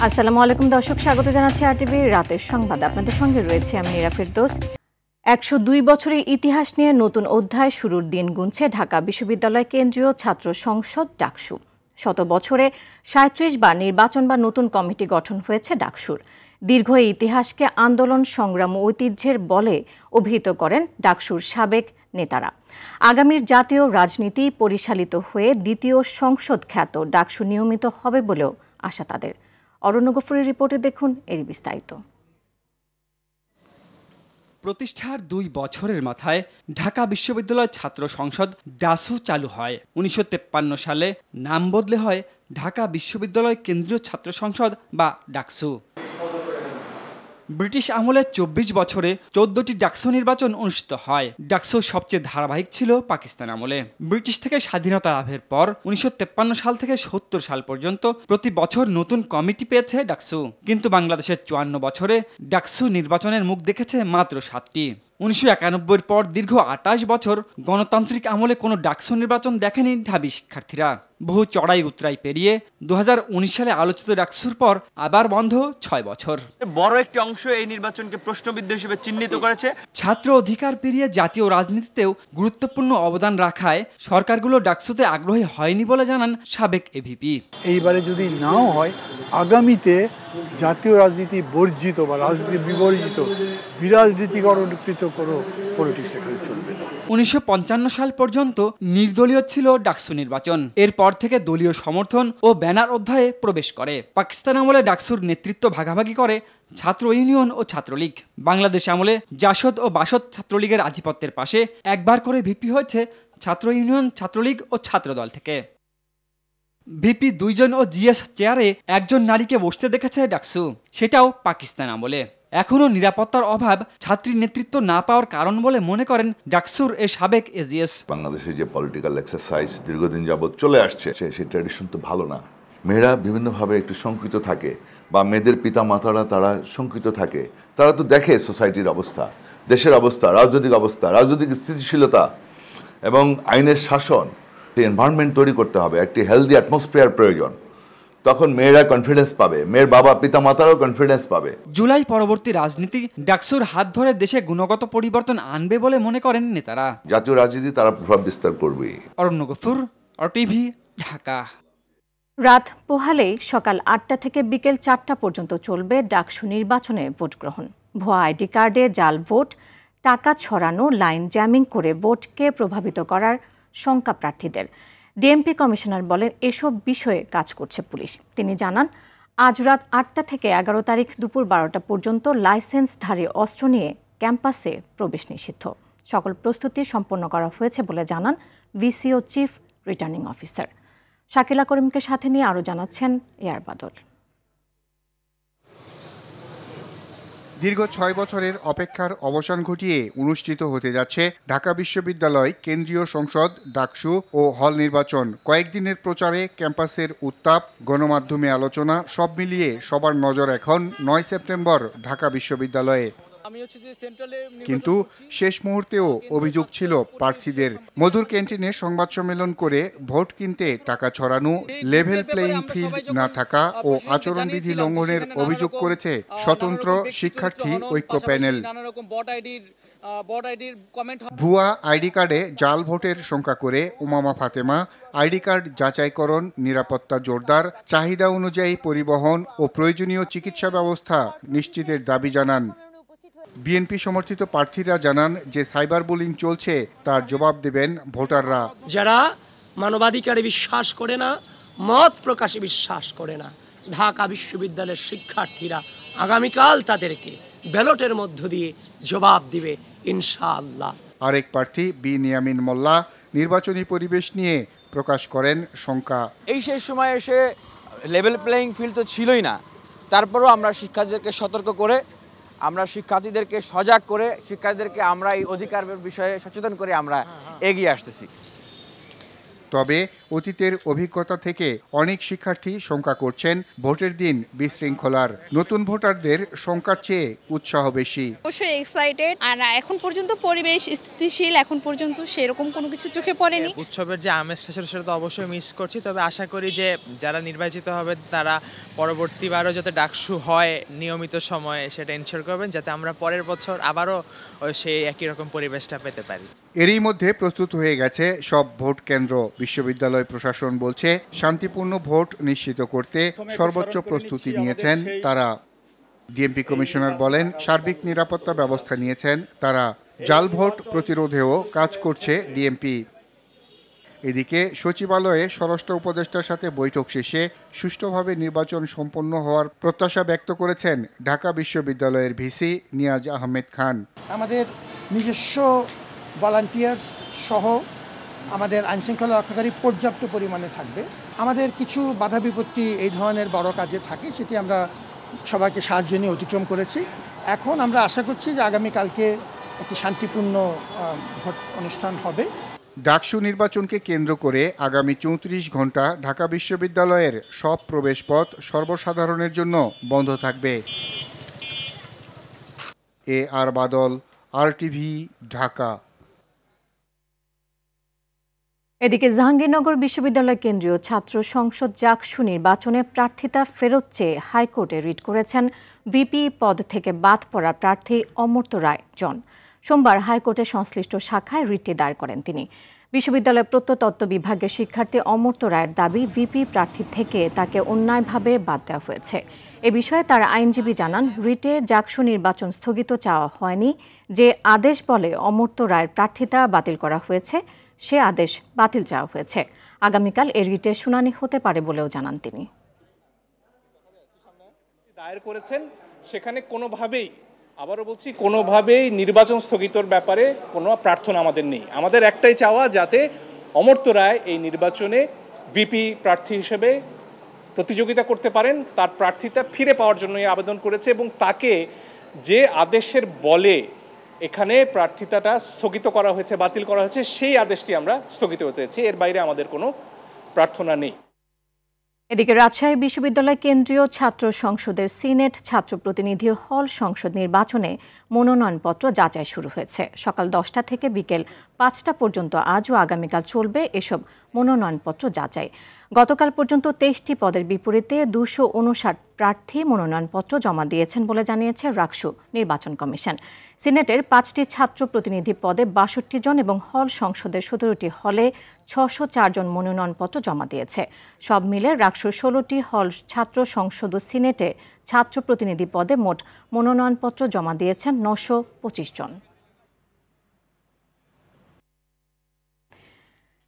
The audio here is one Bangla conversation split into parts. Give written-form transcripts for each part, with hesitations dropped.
আসসালামু আলাইকুম দর্শক, স্বাগত জানাচ্ছি আরটিভির রাতের সংবাদ। আপনাদের সঙ্গে রয়েছে আমি নীরা ফেরদৌস। ১০২ বছরের ইতিহাস নিয়ে নতুন অধ্যায় শুরুর দিন গুনছে ঢাকা বিশ্ববিদ্যালয় কেন্দ্রীয় ছাত্র সংসদ ডাকসু। শত বছরে ৩৭ বার নির্বাচন বা নতুন কমিটি গঠন হয়েছে ডাকসুর। দীর্ঘ এই ইতিহাসকে আন্দোলন, সংগ্রাম ও ঐতিহ্যের বলে অভিহিত করেন ডাকসুর সাবেক নেতারা। আগামীর জাতীয় রাজনীতি পরিচালিত হয়ে দ্বিতীয় সংসদ খ্যাত ডাকসু নিয়মিত হবে বলেও আশা তাদের। অরণ্য গফুরের রিপোর্টে দেখুন এর বিস্তারিত। প্রতিষ্ঠার ২ বছরের মাথায় ঢাকা বিশ্ববিদ্যালয় ছাত্র সংসদ ডাকসু চালু হয়। ১৯৫৩ সালে নাম বদলে হয় ঢাকা বিশ্ববিদ্যালয় কেন্দ্রীয় ছাত্র সংসদ বা ডাকসু। ব্রিটিশ আমলে ২৪ বছরে ১৪টি ডাকসু নির্বাচন অনুষ্ঠিত হয়। ডাকসু সবচেয়ে ধারাবাহিক ছিল পাকিস্তান আমলে। ব্রিটিশ থেকে স্বাধীনতা লাভের পর ১৯৫৩ সাল থেকে ৭০ সাল পর্যন্ত প্রতি বছর নতুন কমিটি পেয়েছে ডাকসু। কিন্তু বাংলাদেশের ৫৪ বছরে ডাকসু নির্বাচনের মুখ দেখেছে মাত্র ৭টি। ১৯৯১ পর দীর্ঘ ২৮ বছর গণতান্ত্রিক আমলে কোনো ডাকসু নির্বাচন দেখেনি ঢাবি শিক্ষার্থীরা। বহু চড়াই উতরাই পেরিয়ে ২০১৯ সালে আলোচিত ডাকসুর পর আবার বন্ধ ৬ বছর। বড় একটি অংশ এই নির্বাচনকে প্রশ্নবিদ্ধ হিসেবে চিহ্নিত করেছে। ছাত্র অধিকার পেরিয়ে জাতীয় রাজনীতিতেও গুরুত্বপূর্ণ অবদান রাখায় সরকারগুলো ডাকসুতে আগ্রহী হয়নি বলে জানান সাবেক এভিপি। এইবারে যদি নাও হয়, আগামীতে জাতীয় রাজনীতি বর্জিত বা রাজনীতি বিবর্জিত বিরাজনীতিকরণকৃত কোনো পলিটিক্স এখানে চলবে না। ১৯৫৫ সাল পর্যন্ত নির্দলীয় ছিল ডাকসু নির্বাচন। এরপর থেকে দলীয় সমর্থন ও ব্যানার অধ্যায়ে প্রবেশ করে। পাকিস্তান আমলে ডাকসুর নেতৃত্ব ভাগাভাগি করে ছাত্র ইউনিয়ন ও ছাত্রলীগ। বাংলাদেশ আমলে জাসদ ও বাসদ ছাত্রলীগের আধিপত্যের পাশে একবার করে ভিপি হয়েছে ছাত্র ইউনিয়ন, ছাত্রলীগ ও ছাত্রদল থেকে। ভিপি ২ জন ও জিএস চেয়ারে একজন নারীকে বসতে দেখেছে ডাকসু, সেটাও পাকিস্তান আমলে। এখনও নিরাপত্তার অভাব ছাত্রী নেতৃত্ব না পাওয়ার কারণ বলে মনে করেন ডাকসুর এ সাবেক এজিএস। বাংলাদেশে যে পলিটিক্যাল এক্সারসাইজ দীর্ঘদিন যাবৎ চলে আসছে, সেই ট্র্যাডিশন তো ভালো না। মেয়েরা বিভিন্নভাবে একটু শঙ্কিত থাকে বা মেয়েদের পিতা মাতারা তারা শঙ্কিত থাকে। তারা তো দেখে সোসাইটির অবস্থা, দেশের অবস্থা, রাজনৈতিক স্থিতিশীলতা এবং আইনের শাসন, এনভায়রনমেন্ট তৈরি করতে হবে, একটি হেলদি অ্যাটমসফিয়ার প্রয়োজন। তখন মেয়েরা কনফিডেন্স পাবে, মেয়ের বাবা পিতা মাতারাও কনফিডেন্স পাবে। জুলাই পরবর্তী রাজনীতি ডাকসুর হাত ধরে দেশে গুণগত পরিবর্তন আনবে বলে মনে করেন নেতারা। জাতীয় রাজনীতি তারা প্রভাব বিস্তার করবে। অরণ্য গফুর, আরটিভি, ঢাকা। রাত পোহালেই সকাল ৮টা থেকে বিকেল ৪টা পর্যন্ত চলবে ডাকসু নির্বাচনে ভোট গ্রহণ। ভুয়া আইডি কার্ডে জাল ভোট, টাকা ছড়ানো, লাইন জ্যামিং করে ভোটকে প্রভাবিত করার শঙ্কা প্রার্থীদের। ডিএমপি কমিশনার বলেন, এসব বিষয়ে কাজ করছে পুলিশ। তিনি জানান, আজ রাত ৮টা থেকে ১১ তারিখ দুপুর ১২টা পর্যন্ত লাইসেন্সধারী অস্ত্র নিয়ে ক্যাম্পাসে প্রবেশ নিষিদ্ধ। সকল প্রস্তুতি সম্পন্ন করা হয়েছে বলে জানান ভিসিও চিফ রিটার্নিং অফিসার। শাকিলা করিমকে সাথে নিয়ে আরও জানাচ্ছেন এয়ার বাদল। দীর্ঘ ৬ বছরের অপেক্ষার অবসান ঘটিয়ে অনুষ্ঠিত হতে যাচ্ছে ঢাকা বিশ্ববিদ্যালয় কেন্দ্রীয় সংসদ ডাকসু ও হল নির্বাচন। কয়েকদিনের প্রচারে ক্যাম্পাসের উত্তাপ, গণমাধ্যমে আলোচনা, সব মিলিয়ে সবার নজর এখন ৯ সেপ্টেম্বর ঢাকা বিশ্ববিদ্যালয়ে। কিন্তু শেষ মুহূর্তেও অভিযোগ ছিল প্রার্থীদের। মধুর ক্যান্টিনে সংবাদ সম্মেলন করে ভোট কিনতে টাকা ছড়ানো, লেভেল প্লেইং ফিল্ড না থাকা ও আচরণবিধি লঙ্ঘনের অভিযোগ করেছে স্বতন্ত্র শিক্ষার্থী ঐক্য প্যানেল। ভুয়া আইডি কার্ডে জাল ভোটের শঙ্কা করে উমামা ফাতেমা আইডি কার্ড যাচাইকরণ, নিরাপত্তা জোরদার, চাহিদা অনুযায়ী পরিবহন ও প্রয়োজনীয় চিকিৎসা ব্যবস্থা নিশ্চিতের দাবি জানান। বিএনপি সমর্থিত প্রার্থীরা জানান যে সাইবার বুলিং চলছে, তার জবাব দেবেন ভোটাররা। যারা মানবাধিকারে বিশ্বাস করে না, মত প্রকাশে বিশ্বাস করে না, ঢাকা বিশ্ববিদ্যালয়ের শিক্ষার্থীরা আগামীকাল তাদেরকে ব্যালটের মধ্য দিয়ে জবাব দিবে ইনশাআল্লাহ। আরেক প্রার্থী বিনিয়ামিন মোল্লা নির্বাচনী পরিবেশ নিয়ে প্রকাশ করেন শঙ্কা। এই শেষ সময় এসে লেভেল প্লেইং ফিল্ড তো ছিলই না, তারপরও আমরা শিক্ষার্থীদেরকে সতর্ক করে, আমরা শিক্ষার্থীদেরকে সজাগ করে, শিক্ষার্থীদেরকে আমরা এই অধিকারের বিষয়ে সচেতন করে আমরা এগিয়ে আসতেছি। তবে অতীতের অভিজ্ঞতা থেকে অনেক শিক্ষার্থী শঙ্কা করছেন ভোটের দিন বিশৃঙ্খলার। নতুন ভোটারদের শঙ্কার চেয়ে উৎসাহ বেশি। অবশ্যই এক্সাইটেড, আর এখন পর্যন্ত পরিবেশ স্থিতিশীল, এখন পর্যন্ত সেরকম কোনো কিছু চোখে পড়েনি। উৎসবের যে আমেজটা সেটা তো অবশ্যই মিস করছি, তবে আশা করি যে যারা নির্বাচিত হবে তারা পরবর্তীবারও যাতে ডাকসু হয় নিয়মিত সময়ে সেটা এনশিওর করবেন, যাতে আমরা পরের বছর আবারও সেই একই রকম পরিবেশটা পেতে পারি। এরই মধ্যে প্রস্তুত হয়ে গেছে সব ভোট কেন্দ্র। বিশ্ববিদ্যালয় প্রশাসন বলছে শান্তিপূর্ণ ভোট নিশ্চিত করতে সর্বোচ্চ প্রস্তুতি নিয়েছেন তারা। ডিএমপি কমিশনার বলেন সার্বিক নিরাপত্তা ব্যবস্থা নিয়েছেন তারা। জাল ভোট প্রতিরোধেও কাজ করছে ডিএমপি। এদিকে সচিবালয়ে স্বরাষ্ট্র উপদেষ্টার সাথে বৈঠক শেষে সুষ্ঠুভাবে নির্বাচন সম্পন্ন হওয়ার প্রত্যাশা ব্যক্ত করেছেন ঢাকা বিশ্ববিদ্যালয়ের ভিসি নিয়াজ আহমেদ খান। আমাদের নিজস্ব ভলান্টিয়ার্স সহ আমাদের আইনশৃঙ্খলা রক্ষাকারী পর্যাপ্ত পরিমাণে থাকবে। আমাদের কিছু বাধা বিপত্তি এই ধরনের বড় কাজে থাকে, সেটি আমরা সবাইকে সাহায্য নিয়ে অতিক্রম করেছি। এখন আমরা আশা করছি যে আগামীকালকে একটি শান্তিপূর্ণ ভোট অনুষ্ঠান হবে। ডাকসু নির্বাচনকে কেন্দ্র করে আগামী 34 ঘন্টা ঢাকা বিশ্ববিদ্যালয়ের সব প্রবেশপথ সর্বসাধারণের জন্য বন্ধ থাকবে। আর বাদল, RTV, ঢাকা। এদিকে জাহাঙ্গীরনগর বিশ্ববিদ্যালয় কেন্দ্রীয় ছাত্র সংসদ জাকসু নির্বাচনে প্রার্থিতা ফেরত চেয়ে হাইকোর্টে রিট করেছেন ভিপি পদ থেকে বাদ পড়া প্রার্থী অমর্ত্য রায় জন। সোমবার হাইকোর্টের সংশ্লিষ্ট শাখায় রিটটি দায়ের করেন তিনি। বিশ্ববিদ্যালয়ের প্রত্নতত্ত্ব বিভাগের শিক্ষার্থী অমর্ত্য রায়ের দাবি ভিপি প্রার্থী থেকে তাকে অন্যায়ভাবে বাদ দেওয়া হয়েছে। এ বিষয়ে তার আইনজীবী জানান রিটে জাকসু নির্বাচন স্থগিত চাওয়া হয়নি। যে আদেশ বলে অমর্ত্য রায়ের প্রার্থিতা বাতিল করা হয়েছে সে আদেশ বাতিল চাওয়া হয়েছে। আগামীকাল এর রিটের শুনানি হতে পারে বলেও জানান তিনি। দায়ের করেছেন সেখানে কোনোভাবেই, আবারও বলছি, কোনোভাবেই নির্বাচন স্থগিতর ব্যাপারে কোনো প্রার্থনা আমাদের নেই। আমাদের একটাই চাওয়া যাতে অমর্ত্য রায় এই নির্বাচনে ভিপি প্রার্থী হিসেবে প্রতিযোগিতা করতে পারেন। তার প্রার্থিতা ফিরে পাওয়ার জন্য আবেদন করেছে এবং তাকে যে আদেশের বলে এখানে প্রার্থিতাটা স্থগিত করা হয়েছে, বাতিল করা হয়েছে, সেই আদেশটি আমরা স্থগিত চেয়েছি। এর বাইরে আমাদের কোনো প্রার্থনা নেই। এদিকে রাজশাহী বিশ্ববিদ্যালয় কেন্দ্রীয় ছাত্র সংসদের সিনেট ছাত্র প্রতিনিধি হল সংসদ নির্বাচনে মনোনয়নপত্র যাচাই শুরু হয়েছে। সকাল 10টা থেকে বিকেল 5টা পর্যন্ত আজ ও আগামীকাল চলবে এসব মনোনয়নপত্র যাচাই। গতকাল পর্যন্ত 23টি পদের বিপরীতে 259 প্রার্থী মনোনয়নপত্র জমা দিয়েছেন বলে জানিয়েছে রাকসু নির্বাচন কমিশন। সিনেটের 5টি ছাত্র প্রতিনিধি পদে 62 জন এবং হল সংসদের 17টি হলে 604 জন মনোনয়নপত্র জমা দিয়েছে। সব মিলে রাকসুর 16টি হল ছাত্র সংসদ ও সিনেটে ছাত্র প্রতিনিধি পদে মোট মনোনয়নপত্র জমা দিয়েছেন 925 জন।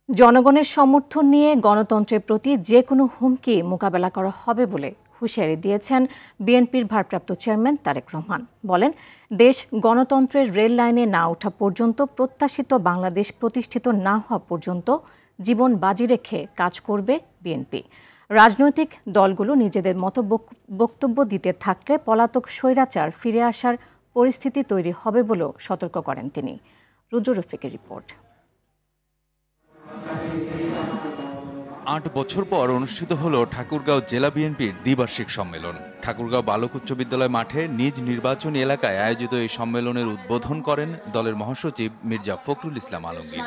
জনগণের সমর্থন নিয়ে গণতন্ত্রের প্রতি যে কোনো হুমকি মোকাবেলা করা হবে বলে হুঁশিয়ারি দিয়েছেন বিএনপির ভারপ্রাপ্ত চেয়ারম্যান তারেক রহমান। বলেন, দেশ গণতন্ত্রের রেল লাইনে না ওঠা পর্যন্ত, প্রত্যাশিত বাংলাদেশ প্রতিষ্ঠিত না হওয়া পর্যন্ত জীবন বাজি রেখে কাজ করবে বিএনপি। রাজনৈতিক দলগুলো নিজেদের মতো বক্তব্য দিতে থাকলে পলাতক স্বৈরাচার ফিরে আসার পরিস্থিতি তৈরি হবে বলেও সতর্ক করেন তিনি। রুদ্র রফিকের রিপোর্ট। 8 বছর পর অনুষ্ঠিত হলো ঠাকুরগাঁও জেলা বিএনপির দ্বিবার্ষিক সম্মেলন। ঠাকুরগাঁও বালক উচ্চ বিদ্যালয় মাঠে নিজ নির্বাচনী এলাকায় আয়োজিত এই সম্মেলনের উদ্বোধন করেন দলের মহাসচিব মির্জা ফখরুল ইসলাম আলমগীর।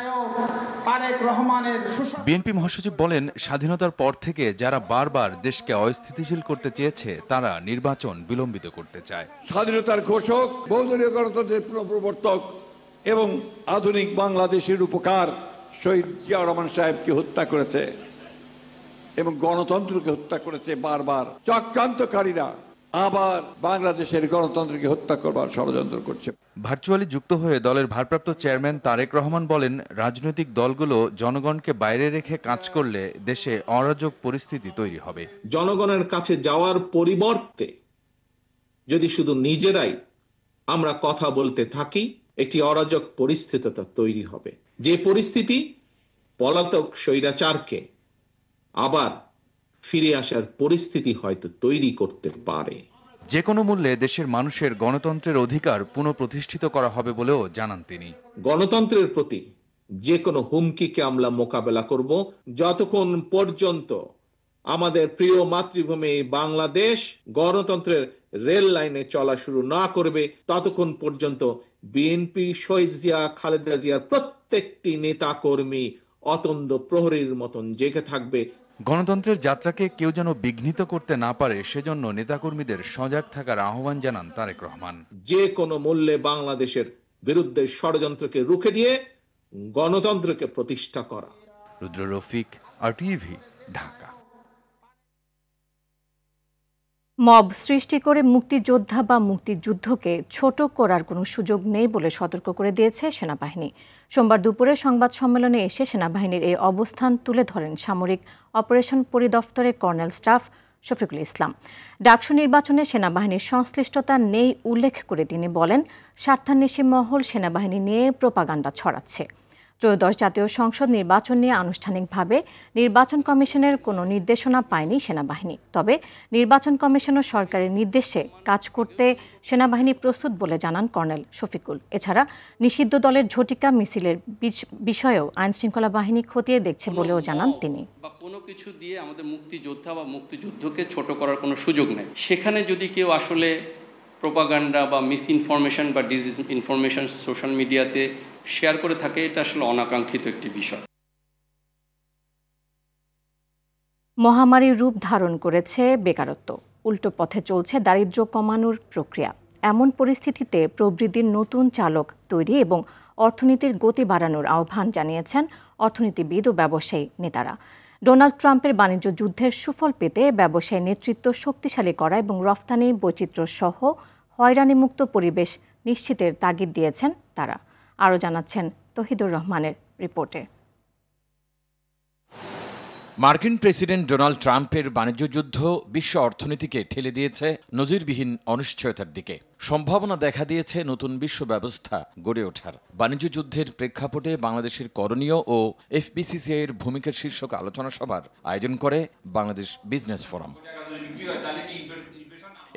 বিএনপি মহাসচিব বলেন, স্বাধীনতার পর থেকে যারা বারবার দেশকে অস্থিতিশীল করতে চেয়েছে তারা নির্বাচন বিলম্বিত করতে চায়। স্বাধীনতার ঘোষক, বহুদলীয় গণতন্ত্রের প্রবর্তক এবং আধুনিক বাংলাদেশের উপকার শহীদ জিয়া রহমান সাহেবকে হত্যা করেছে এবং গণতন্ত্রকে হত্যা করেছে বারবার। চক্রান্তকারীরা আবার বাংলাদেশের গণতন্ত্রকে হত্যা করবার ষড়যন্ত্র করছে। ভার্চুয়ালি যুক্ত হয়ে দলের ভারপ্রাপ্ত চেয়ারম্যান তারেক রহমান বলেন, রাজনৈতিক দলগুলো জনগণকে বাইরে রেখে কাজ করলে দেশে অরাজক পরিস্থিতি তৈরি হবে। জনগণের কাছে যাওয়ার পরিবর্তে যদি শুধু নিজেরাই আমরা কথা বলতে থাকি, একটি অরাজক পরিস্থিতি তৈরি হবে, যে পরিস্থিতি পলাতক স্বৈরাচারকে আবার ফিরে আসার পরিস্থিতি হয়তো তৈরি করতে পারে। যে কোনো মূল্যে দেশের মানুষের গণতন্ত্রের অধিকার পুনঃপ্রতিষ্ঠিত করা হবে বলেও জানান তিনি। গণতন্ত্রের প্রতি যে কোনো হুমকিকে আমরা মোকাবেলা করব যতক্ষণ পর্যন্ত আমাদের প্রিয় মাতৃভূমি বাংলাদেশ গণতন্ত্রের রেল লাইনে চলা শুরু না করবে ততক্ষণ পর্যন্ত বিএনপি শহীদ জিয়া খালেদা জিয়ার প্রত্যেকটি নেতা কর্মী অতন্দ্র প্রহরীর মতন জেগে থাকবে। গণতন্ত্রের যাত্রাকে কেউ যেন বিঘ্নিত করতে না পারে সেজন্য নেতাকর্মীদের সজাগ থাকার আহ্বান জানান তারেক রহমান। যে কোনো মূল্যে বাংলাদেশের বিরুদ্ধে ষড়যন্ত্রকে রুখে দিয়ে গণতন্ত্রকে প্রতিষ্ঠা করা। রুদ্র রফিক, RTV, ঢাকা। মব সৃষ্টি করে মুক্তিযোদ্ধা বা মুক্তিযুদ্ধকে ছোট করার কোনো সুযোগ নেই বলে সতর্ক করে দিয়েছে সেনাবাহিনী। সোমবার দুপুরে সংবাদ সম্মেলনে এসে সেনাবাহিনীর এই অবস্থান তুলে ধরেন সামরিক operation পরিদপ্তরের colonel staff Shafiqul Islam. DUCSU নির্বাচনে সেনাবাহিনীর সংশ্লিষ্টতা নেই উল্লেখ করে তিনি বলেন, স্বার্থান্বেষী মহল সেনাবাহিনী নিয়ে প্রোপাগান্ডা ছড়াচ্ছে। ত্রয়োদশ জাতীয় সংসদ নির্বাচন নিয়ে আনুষ্ঠানিকভাবে নির্বাচন কমিশনের কোনো নির্দেশনা পায়নি সেনাবাহিনী। তবে নির্বাচন কমিশন ও সরকারের নির্দেশে কাজ করতে সেনাবাহিনী প্রস্তুত বলে জানান কর্নেল শফিকুল। এছাড়া নিষিদ্ধ দলের ঝটিকা মিছিলের বিষয়েও আইনশৃঙ্খলা বাহিনী খতিয়ে দেখছে বলেও জানান তিনি। কোনো কিছু দিয়ে আমাদের মুক্তিযোদ্ধা বা মুক্তিযুদ্ধকে ছোট করার কোনো সুযোগ নেই। সেখানে যদি কেউ আসলে প্রোপাগান্ডা বা মিস ইনফরমেশন বা ডিস ইনফরমেশন সোশ্যাল মিডিয়াতে শেয়ার করে থাকে, এটা আসলে অনাকাঙ্ক্ষিত একটি বিষয়। মহামারীর রূপ ধারণ করেছে বেকারত্ব, উল্টো পথে চলছে দারিদ্র্য কমানোর প্রক্রিয়া। এমন পরিস্থিতিতে প্রবৃদ্ধির নতুন চালক তৈরি এবং অর্থনীতির গতি বাড়ানোর আহ্বান জানিয়েছেন অর্থনীতিবিদ ও ব্যবসায়ী নেতারা। ডোনাল্ড ট্রাম্পের বাণিজ্য যুদ্ধের সুফল পেতে ব্যবসায়ী নেতৃত্ব শক্তিশালী করা এবং রফতানি বৈচিত্র্য সহ হয়রানিমুক্ত পরিবেশ নিশ্চিতের তাগিদ দিয়েছেন তারা। আরও জানাচ্ছেন তহিদুর রহমানের রিপোর্টে। মার্কিন প্রেসিডেন্ট ডোনাল্ড ট্রাম্পের বাণিজ্য যুদ্ধ বিশ্ব অর্থনীতিকে ঠেলে দিয়েছে নজিরবিহীন অনিশ্চয়তার দিকে। সম্ভাবনা দেখা দিয়েছে নতুন বিশ্ব ব্যবস্থা গড়ে ওঠার। বাণিজ্য যুদ্ধের প্রেক্ষাপটে বাংলাদেশের করণীয় ও FBCCI এর ভূমিকার শীর্ষক আলোচনা সভার আয়োজন করে বাংলাদেশ বিজনেস ফোরাম।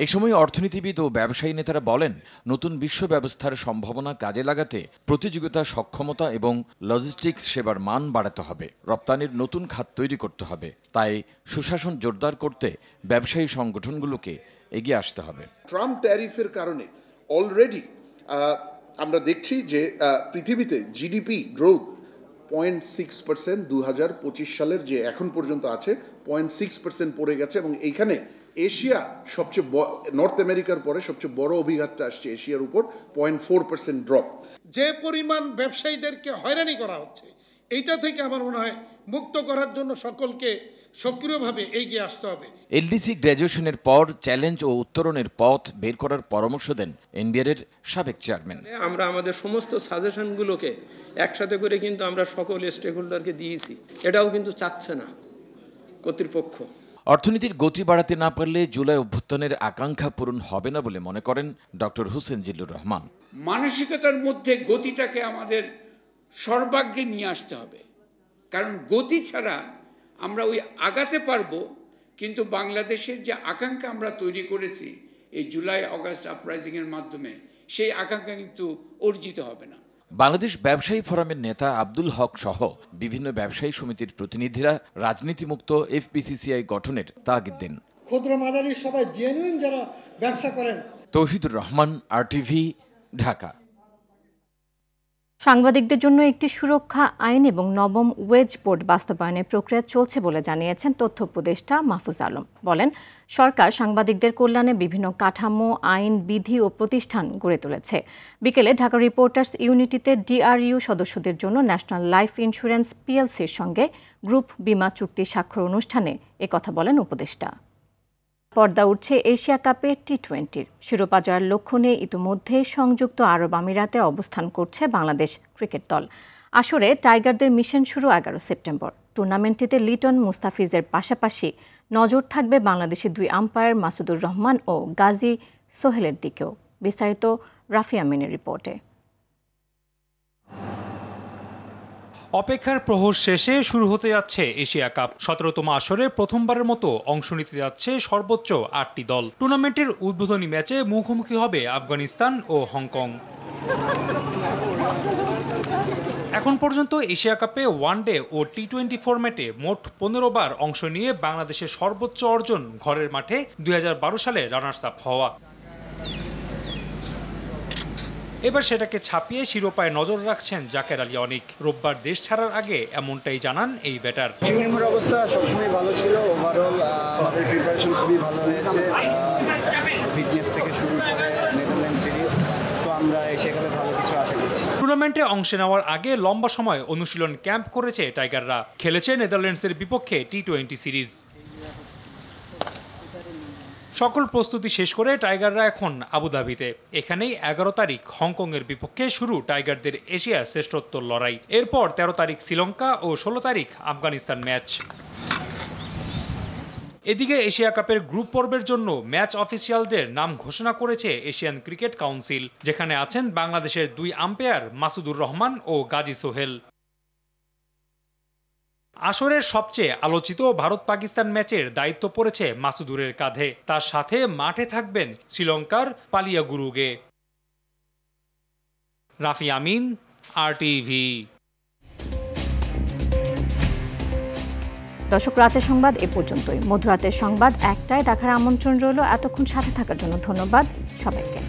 এই সময় অর্থনীতিবিদ ও ব্যবসায়ী নেতারা বলেন, নতুন বিশ্ব ব্যবস্থার সম্ভাবনা কাজে লাগাতে প্রতিযোগিতা, সক্ষমতা এবং লজিস্টিক্স সেবার মান বাড়াতে হবে। রপ্তানির নতুন খাত তৈরি করতে হবে। তাই সুশাসন জোরদার করতে ব্যবসায়ী সংগঠনগুলোকে এগিয়ে আসতে হবে। ট্রাম্প ট্যারিফের কারণে অলরেডি আমরা দেখছি যে পৃথিবীতে জিডিপি গ্রোথ 0.6% 2025 সালের যে এখন পর্যন্ত আছে 0.6% পড়ে গেছে, এবং এইখানে এশিয়া সবচেয়ে নর্থ আমেরিকার পরে সবচেয়ে বড় অভিঘাতটা আসছে এশিয়ার উপর, 0.4% ড্রপ। যে পরিমাণ ব্যবসায়ীদেরকে হয়রানি করা হচ্ছে, এইটা থেকে আমার মনে হয় মুক্ত করার জন্য সকলকে সক্রিয়ভাবে এগিয়ে আসতে হবে। LDC গ্র্যাজুয়েশনের পর চ্যালেঞ্জ ও উত্তরণের পথ বের করার পরামর্শ দেন NBR এর সাবেক চেয়ারম্যান। আমরা আমাদের সমস্ত সাজেশনগুলোকে একসাথে করে কিন্তু আমরা সকল স্টেক হোল্ডারকে দিয়েছি, এটাও কিন্তু চাচ্ছে না কর্তৃপক্ষ। অর্থনীতির গতি বাড়াতে না পারলে জুলাই অভ্যুত্থানের আকাঙ্ক্ষা পূরণ হবে না বলে মনে করেন ডক্টর হোসেন জিল্লুর রহমান। মানসিকতার মধ্যে গতিটাকে আমাদের সর্বাগ্রে নিয়ে আসতে হবে, কারণ গতি ছাড়া আমরা ওই আগাতে পারবো, কিন্তু বাংলাদেশের যে আকাঙ্ক্ষা আমরা তৈরি করেছি এই জুলাই অগাস্ট আপরাইজিংয়ের মাধ্যমে, সেই আকাঙ্ক্ষা কিন্তু অর্জিত হবে না। বাংলাদেশ ব্যবসায়ী ফোরামের নেতা আব্দুল হক সহ বিভিন্ন ব্যবসায়ী সমিতির প্রতিনিধিরা রাজনীতিমুক্ত FBCCI গঠনের তাগিদ দেন। ক্ষুদ্র মাঝারি সবাই জেনুইন যারা ব্যবসা করেন। তৌহিদুর রহমান, RTV, ঢাকা। সাংবাদিকদের জন্য একটি সুরক্ষা আইন এবং নবম ওয়েজ বোর্ড বাস্তবায়নের প্রক্রিয়া চলছে বলে জানিয়েছেন তথ্য উপদেষ্টা মাহফুজ আলম। বলেন, সরকার সাংবাদিকদের কল্যাণে বিভিন্ন কাঠামো, আইন, বিধি ও প্রতিষ্ঠান গড়ে তুলেছে। বিকেলে ঢাকা রিপোর্টার্স ইউনিটিতে DRU সদস্যদের জন্য ন্যাশনাল লাইফ ইন্স্যুরেন্স PLCর সঙ্গে গ্রুপ বীমা চুক্তি স্বাক্ষর অনুষ্ঠানে একথা বলেন উপদেষ্টা। পর্দা উঠছে এশিয়া কাপের T20-র শিরোপা জয়ের লক্ষ্য নিয়ে ইতিমধ্যে সংযুক্ত আরব আমিরাতে অবস্থান করছে বাংলাদেশ ক্রিকেট দল। আসরে টাইগারদের মিশন শুরু 11 সেপ্টেম্বর। টুর্নামেন্টটিতে লিটন মুস্তাফিজের পাশাপাশি নজর থাকবে বাংলাদেশি 2 আম্পায়ার মাসুদুর রহমান ও গাজী সোহেলের দিকেও। বিস্তারিত রাফি আমিনের রিপোর্টে। অপেক্ষার প্রহর শেষে শুরু হতে যাচ্ছে এশিয়া কাপ। 17তম আসরে প্রথমবারের মতো অংশ নিতে যাচ্ছে সর্বোচ্চ 8টি দল। টুর্নামেন্টের উদ্বোধনী ম্যাচে মুখোমুখি হবে আফগানিস্তান ও হংকং। এখন পর্যন্ত এশিয়া কাপে ওয়ানডে ও টি-20 ফরম্যাটে মোট 15 বার অংশ নিয়ে বাংলাদেশের সর্বোচ্চ অর্জন ঘরের মাঠে 2012 সালে রানার্স আপ হওয়া। এবার সেটাকে ছাপিয়ে শিরোপায় নজর রাখছেন জাকের আলী অনিক। রোববার দেশ ছাড়ার আগে এমনটাই জানান এই ব্যাটার। টিমের অবস্থা সবসময় ভালো ছিল, ওভারঅল আমাদের প্রিপারেশন খুবই ভালো হয়েছে, ফিটনেস থেকে শুরু করে নেদারল্যান্ড সিরিজ, তো আমরা সেখানে ভালো কিছু আশা করছি। টুর্নামেন্টে অংশ নেওয়ার আগে লম্বা সময় অনুশীলন ক্যাম্প করেছে টাইগাররা। খেলেছে নেদারল্যান্ডসের বিপক্ষে টি-20 সিরিজ। সকল প্রস্তুতি শেষ করে টাইগাররা এখন আবুধাবিতে। এখানেই 11 তারিখ হংকংয়ের বিপক্ষে শুরু টাইগারদের এশিয়া শ্রেষ্ঠত্বর লড়াই। এরপর 13 তারিখ শ্রীলঙ্কা ও 16 তারিখ আফগানিস্তান ম্যাচ। এদিকে এশিয়া কাপের গ্রুপ পর্বের জন্য ম্যাচ অফিসিয়ালদের নাম ঘোষণা করেছে এশিয়ান ক্রিকেট কাউন্সিল, যেখানে আছেন বাংলাদেশের 2 আম্পায়ার মাসুদুর রহমান ও গাজী সোহেল। আসরের সবচেয়ে আলোচিত ভারত পাকিস্তান ম্যাচের দায়িত্ব পড়েছে মাসুদুরের কাঁধে। তার সাথে মাঠে থাকবেন শ্রীলঙ্কার পালিয়া গুরুগে। রাফি আমিন, RTV। দর্শক, রাতের সংবাদ এ পর্যন্তই। মধ্যরাতের সংবাদ 1টায় দেখার আমন্ত্রণ রইল। এতক্ষণ সাথে থাকার জন্য ধন্যবাদ সবাইকে।